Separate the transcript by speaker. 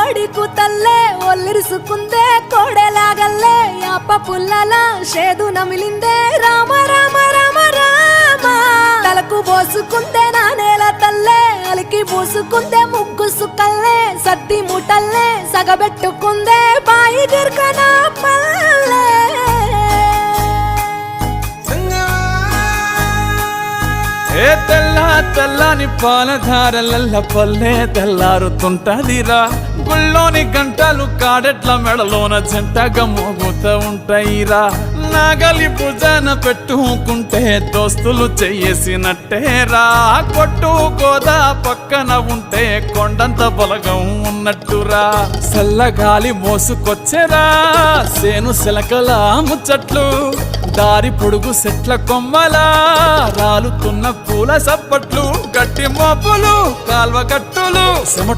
Speaker 1: కోడి కూతల్లే ఒల్లిరుసుకుందే కోడెలాగల్లే యాప పుల్లల షేదు నమిలిందే రామ రామ రామ రామ తలకు పోసుకుందే నా నేల తల్లే అలికి పూసుకుందే ముగ్గు సుక్కల్లే సద్ది ముటల్లే సగబెట్టుకుందే బాయి గిర్కన పల్లె
Speaker 2: ఏ తెల్ల తెల్లని పాలధారలల్ల పల్లె తెల్లారుతుంటదిరా గుళ్ళోని గంటలు కాడెట్ల మెడలోన జంటగా మోగుతూ ఉంటాయిరా నాగలి భుజాన పెట్టుకుంటే దోస్తులు చెయ్యేసినట్టేరా కొట్టు గోదా పక్కన ఉంటే కొండంత బలగం ఉన్నట్టురా చల్లగాలి మోసుకొచ్చెరా సేను శిలకల ముచ్చట్లు దారి పొడుగు సెట్ల కొమ్మలా రాలుతున్న పూల సప్పట్లు గట్టి మోపులు కాల్వ గట్టులు చెమట